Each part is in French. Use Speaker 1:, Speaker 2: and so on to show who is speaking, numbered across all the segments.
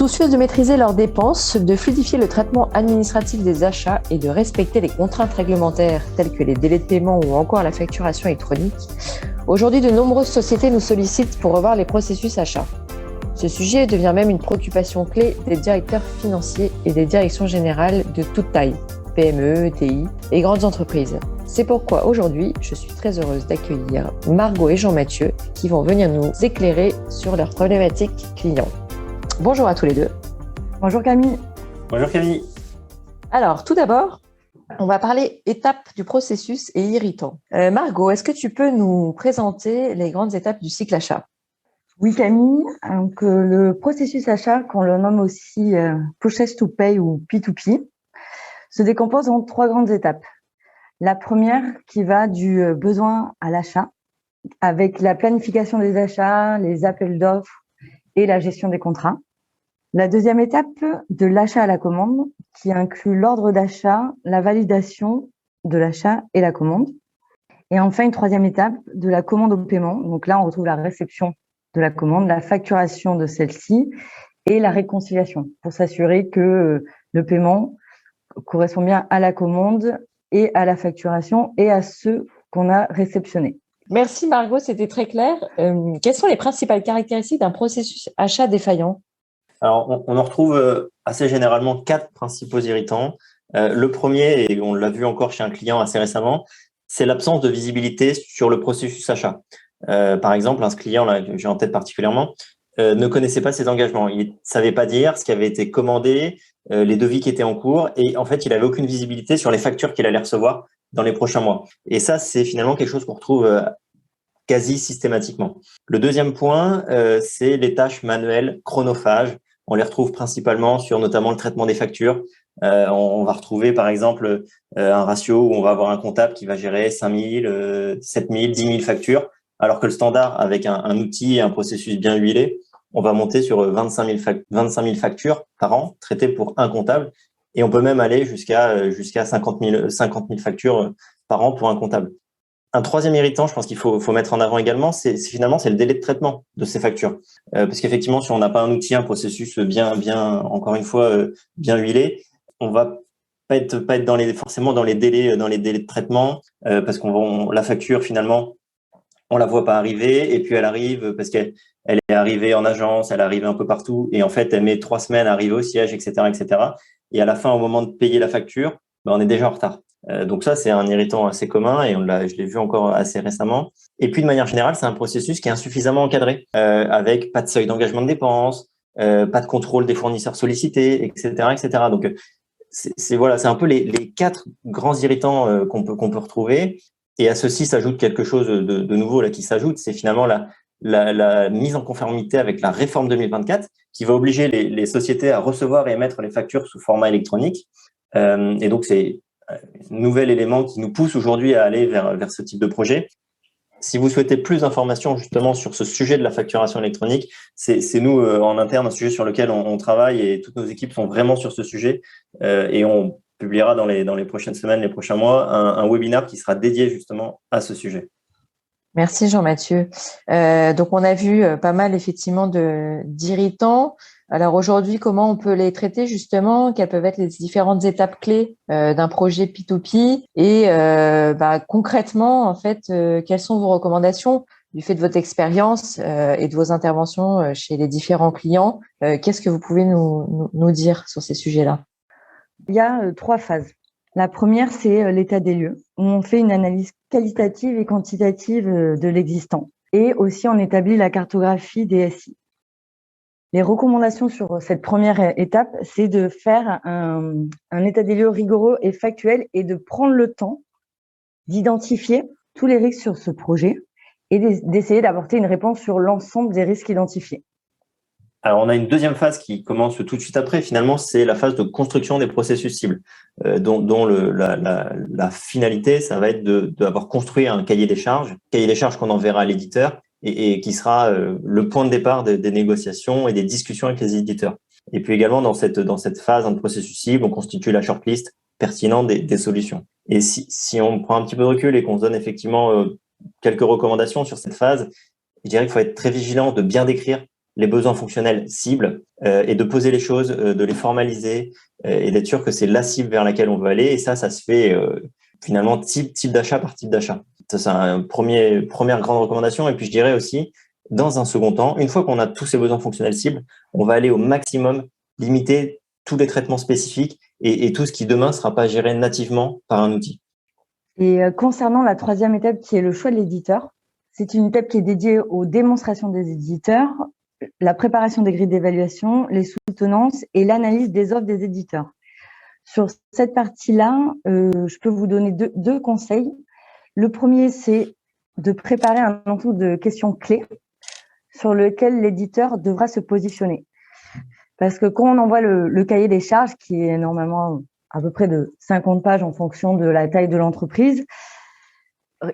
Speaker 1: Soucieux de maîtriser leurs dépenses, de fluidifier le traitement administratif des achats et de respecter les contraintes réglementaires telles que les délais de paiement ou encore la facturation électronique, aujourd'hui de nombreuses sociétés nous sollicitent pour revoir les processus achats. Ce sujet devient même une préoccupation clé des directeurs financiers et des directions générales de toute taille, PME, ETI et grandes entreprises. C'est pourquoi aujourd'hui, je suis très heureuse d'accueillir Margot et Jean-Mathieu qui vont venir nous éclairer sur leurs problématiques clients. Bonjour à tous les deux.
Speaker 2: Bonjour Camille.
Speaker 3: Bonjour Camille.
Speaker 1: Alors, tout d'abord, on va parler étapes du processus et irritants. Margot, est-ce que tu peux nous présenter les grandes étapes du cycle achat ?
Speaker 2: Oui Camille, donc le processus achat, qu'on le nomme aussi Purchase to Pay ou P2P, se décompose en 3 grandes étapes. La première qui va du besoin à l'achat, avec la planification des achats, les appels d'offres et la gestion des contrats. La deuxième étape, de l'achat à la commande, qui inclut l'ordre d'achat, la validation de l'achat et la commande. Et enfin, une troisième étape, de la commande au paiement. Donc là, on retrouve la réception de la commande, la facturation de celle-ci et la réconciliation pour s'assurer que le paiement correspond bien à la commande et à la facturation et à ce qu'on a réceptionné.
Speaker 1: Merci Margot, c'était très clair. Quelles sont les principales caractéristiques d'un processus achat défaillant ?
Speaker 3: Alors, on en retrouve assez généralement 4 principaux irritants. Le premier, et on l'a vu encore chez un client assez récemment, c'est l'absence de visibilité sur le processus achat. Par exemple, un client là, que j'ai en tête particulièrement, ne connaissait pas ses engagements. Il ne savait pas dire ce qui avait été commandé, les devis qui étaient en cours, et en fait, il n'avait aucune visibilité sur les factures qu'il allait recevoir dans les prochains mois. Et ça, c'est finalement quelque chose qu'on retrouve quasi systématiquement. Le deuxième point, c'est les tâches manuelles chronophages. On les retrouve principalement sur notamment le traitement des factures. On va retrouver par exemple un ratio où on va avoir un comptable qui va gérer 5000, 7000, 10 000 factures, alors que le standard, avec un outil et un processus bien huilé, on va monter sur 25 000 factures par an traitées pour un comptable. Et on peut même aller jusqu'à 50 000 factures par an pour un comptable. Un troisième irritant, je pense qu'il faut mettre en avant également, c'est finalement le délai de traitement de ces factures, parce qu'effectivement, si on n'a pas un outil, un processus bien encore une fois bien huilé, on va pas être forcément dans les délais de traitement, parce la facture finalement on la voit pas arriver, et puis elle arrive parce qu'elle est arrivée en agence, elle est arrivée un peu partout, et en fait elle met 3 semaines à arriver au siège, etc., etc. Et à la fin, au moment de payer la facture, on est déjà en retard. Donc ça, c'est un irritant assez commun, et je l'ai vu encore assez récemment. Et puis de manière générale, c'est un processus qui est insuffisamment encadré, avec pas de seuil d'engagement de dépenses, pas de contrôle des fournisseurs sollicités, etc., etc. Donc c'est un peu les 4 grands irritants qu'on peut retrouver. Et à ceci s'ajoute quelque chose de nouveau là qui s'ajoute, c'est finalement la mise en conformité avec la réforme 2024 qui va obliger les sociétés à recevoir et émettre les factures sous format électronique. Et donc, c'est un nouvel élément qui nous pousse aujourd'hui à aller vers ce type de projet. Si vous souhaitez plus d'informations justement sur ce sujet de la facturation électronique, c'est nous en interne un sujet sur lequel on travaille, et toutes nos équipes sont vraiment sur ce sujet, et on publiera dans les prochaines semaines, les prochains mois, un webinaire qui sera dédié justement à ce sujet.
Speaker 1: Merci Jean-Mathieu. Donc on a vu pas mal effectivement d'irritants. Alors aujourd'hui, comment on peut les traiter justement? Quelles peuvent être les différentes étapes clés d'un projet P2P? Et concrètement, en fait, quelles sont vos recommandations du fait de votre expérience et de vos interventions chez les différents clients? Qu'est-ce que vous pouvez nous dire sur ces sujets-là?
Speaker 2: Il y a 3 phases. La première, c'est l'état des lieux, où on fait une analyse qualitative et quantitative de l'existant. Et aussi, on établit la cartographie des SI. Les recommandations sur cette première étape, c'est de faire un état des lieux rigoureux et factuel, et de prendre le temps d'identifier tous les risques sur ce projet et d'essayer d'apporter une réponse sur l'ensemble des risques identifiés.
Speaker 3: Alors, on a une deuxième phase qui commence tout de suite après. Finalement, c'est la phase de construction des processus cibles, dont la finalité, ça va être d'avoir construit un cahier des charges qu'on enverra à l'éditeur, et qui sera le point de départ des négociations et des discussions avec les éditeurs. Et puis également, dans cette phase de processus cible, on constitue la shortlist pertinente des solutions. Et si on prend un petit peu de recul et qu'on se donne effectivement quelques recommandations sur cette phase, je dirais qu'il faut être très vigilant de bien décrire les besoins fonctionnels cibles et de poser les choses, de les formaliser et d'être sûr que c'est la cible vers laquelle on veut aller. Et ça se fait finalement type d'achat par type d'achat. Ça, c'est première grande recommandation. Et puis, je dirais aussi, dans un second temps, une fois qu'on a tous ces besoins fonctionnels cibles, on va aller au maximum limiter tous les traitements spécifiques et tout ce qui demain ne sera pas géré nativement par un outil.
Speaker 2: Et concernant la troisième étape qui est le choix de l'éditeur, c'est une étape qui est dédiée aux démonstrations des éditeurs, la préparation des grilles d'évaluation, les soutenances et l'analyse des offres des éditeurs. Sur cette partie-là, je peux vous donner deux conseils. Le premier, c'est de préparer un ensemble de questions clés sur lequel l'éditeur devra se positionner. Parce que quand on envoie le cahier des charges, qui est normalement à peu près de 50 pages en fonction de la taille de l'entreprise,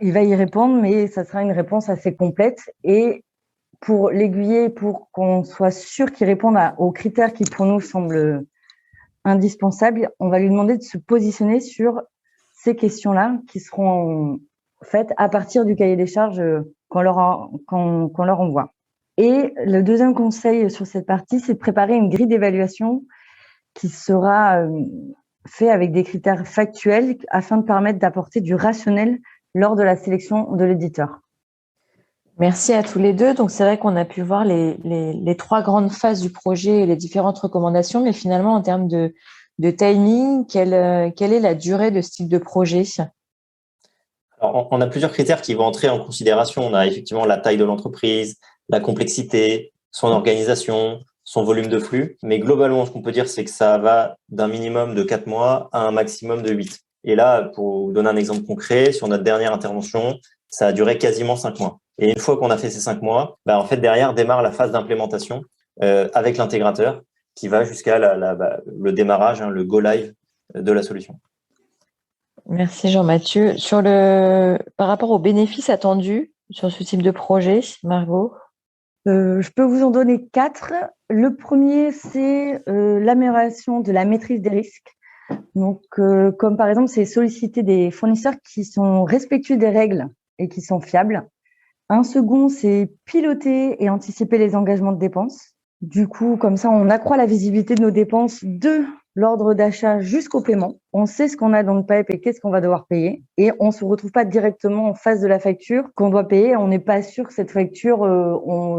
Speaker 2: il va y répondre, mais ça sera une réponse assez complète. Et pour l'aiguiller, pour qu'on soit sûr qu'il réponde aux critères qui pour nous semblent indispensables, on va lui demander de se positionner sur ces questions-là qui seront faites à partir du cahier des charges qu'on leur envoie. Et le deuxième conseil sur cette partie, c'est de préparer une grille d'évaluation qui sera fait avec des critères factuels afin de permettre d'apporter du rationnel lors de la sélection de l'éditeur.
Speaker 1: Merci à tous les deux. Donc, c'est vrai qu'on a pu voir les trois grandes phases du projet et les différentes recommandations, mais finalement, en termes de timing, quelle est la durée de ce type de projet ?
Speaker 3: Alors, on a plusieurs critères qui vont entrer en considération. On a effectivement la taille de l'entreprise, la complexité, son organisation, son volume de flux. Mais globalement, ce qu'on peut dire, c'est que ça va d'un minimum de 4 mois à un maximum de 8. Et là, pour vous donner un exemple concret, sur notre dernière intervention, ça a duré quasiment 5 mois. Et une fois qu'on a fait ces 5 mois, en fait, derrière démarre la phase d'implémentation avec l'intégrateur qui va jusqu'à le démarrage, le go live de la solution.
Speaker 1: Merci Jean-Mathieu. Par rapport aux bénéfices attendus sur ce type de projet, Margot ?
Speaker 2: Je peux vous en donner 4. Le premier, c'est l'amélioration de la maîtrise des risques. Donc, comme par exemple, c'est solliciter des fournisseurs qui sont respectueux des règles et qui sont fiables. Un second, c'est piloter et anticiper les engagements de dépenses. Du coup, comme ça, on accroît la visibilité de nos dépenses de l'ordre d'achat jusqu'au paiement. On sait ce qu'on a dans le pipe et qu'est-ce qu'on va devoir payer. Et on ne se retrouve pas directement en face de la facture qu'on doit payer. On n'est pas sûr que cette facture,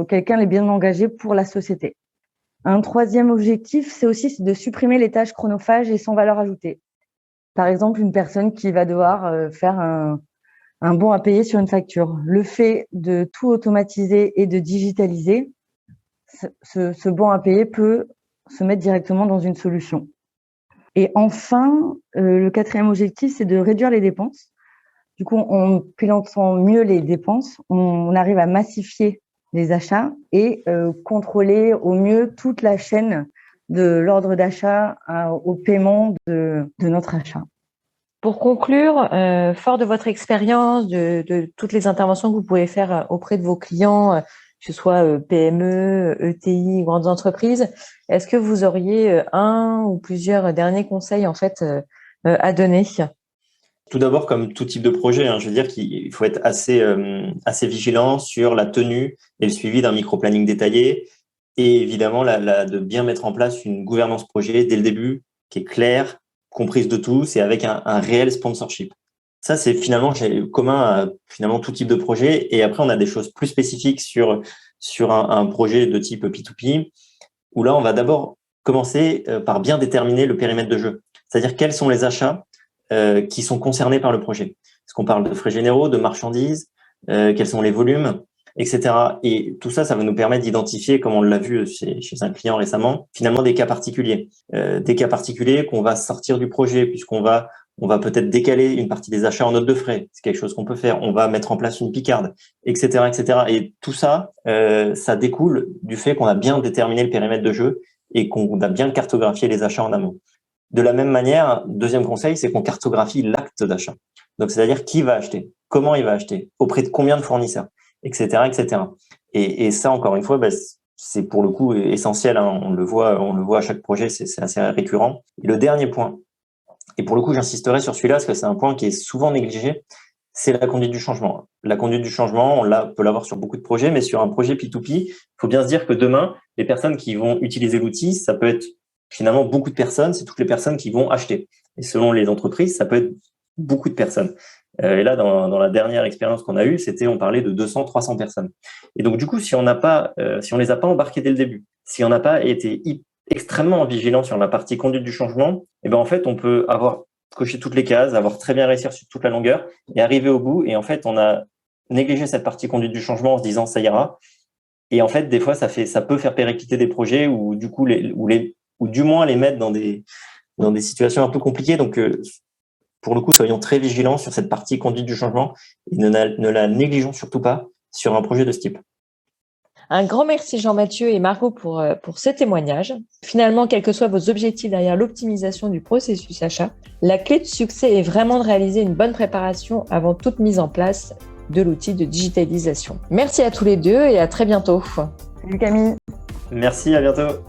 Speaker 2: quelqu'un l'ait bien engagée pour la société. Un troisième objectif, c'est aussi de supprimer les tâches chronophages et sans valeur ajoutée. Par exemple, une personne qui va devoir faire un bon à payer sur une facture. Le fait de tout automatiser et de digitaliser, ce bon à payer peut se mettre directement dans une solution. Et enfin, le quatrième objectif, c'est de réduire les dépenses. Du coup, en pilotant mieux les dépenses, on arrive à massifier les achats et contrôler au mieux toute la chaîne de l'ordre d'achat au paiement de notre achat.
Speaker 1: Pour conclure, fort de votre expérience, de toutes les interventions que vous pouvez faire auprès de vos clients, que ce soit PME, ETI, grandes entreprises, est-ce que vous auriez un ou plusieurs derniers conseils en fait à donner ?
Speaker 3: Tout d'abord, comme tout type de projet, je veux dire qu'il faut être assez vigilant sur la tenue et le suivi d'un micro-planning détaillé et évidemment de bien mettre en place une gouvernance projet dès le début qui est claire, comprise de tous et avec un réel sponsorship. Ça, c'est finalement commun à finalement tout type de projet. Et après, on a des choses plus spécifiques sur un projet de type P2P, où là, on va d'abord commencer par bien déterminer le périmètre de jeu. C'est-à-dire quels sont les achats qui sont concernés par le projet. Est-ce qu'on parle de frais généraux, de marchandises, quels sont les volumes, etc. Et tout ça, ça va nous permettre d'identifier, comme on l'a vu chez un client récemment, finalement des cas particuliers. Des cas particuliers qu'on va sortir du projet, puisqu'on va peut-être décaler une partie des achats en note de frais. C'est quelque chose qu'on peut faire. On va mettre en place une picarde, etc., etc. Et tout ça, ça découle du fait qu'on a bien déterminé le périmètre de jeu et qu'on a bien cartographié les achats en amont. De la même manière, deuxième conseil, c'est qu'on cartographie l'acte d'achat. Donc, c'est-à-dire qui va acheter, comment il va acheter, auprès de combien de fournisseurs, etc., etc. Et ça, encore une fois, c'est pour le coup essentiel. On le voit à chaque projet, c'est assez récurrent. Et le dernier point, et pour le coup, j'insisterai sur celui-là parce que c'est un point qui est souvent négligé, c'est la conduite du changement. La conduite du changement, peut l'avoir sur beaucoup de projets, mais sur un projet P2P, il faut bien se dire que demain, les personnes qui vont utiliser l'outil, ça peut être finalement beaucoup de personnes, c'est toutes les personnes qui vont acheter. Et selon les entreprises, ça peut être beaucoup de personnes. Et là, dans la dernière expérience qu'on a eue, on parlait de 200, 300 personnes. Et donc, du coup, si on les a pas embarqués dès le début, si on n'a pas été extrêmement vigilant sur la partie conduite du changement, et ben en fait, on peut avoir coché toutes les cases, avoir très bien réussi sur toute la longueur et arriver au bout. Et en fait, on a négligé cette partie conduite du changement en se disant ça ira. Et en fait, des fois, ça peut faire péricliter des projets ou du coup ou du moins les mettre dans des situations un peu compliquées. Donc, pour le coup, soyons très vigilants sur cette partie conduite du changement et ne la négligeons surtout pas sur un projet de ce type.
Speaker 1: Un grand merci Jean-Mathieu et Margot pour ces témoignages. Finalement, quels que soient vos objectifs derrière l'optimisation du processus achat, la clé de succès est vraiment de réaliser une bonne préparation avant toute mise en place de l'outil de digitalisation. Merci à tous les deux et à très bientôt.
Speaker 2: Salut Camille.
Speaker 3: Merci, à bientôt.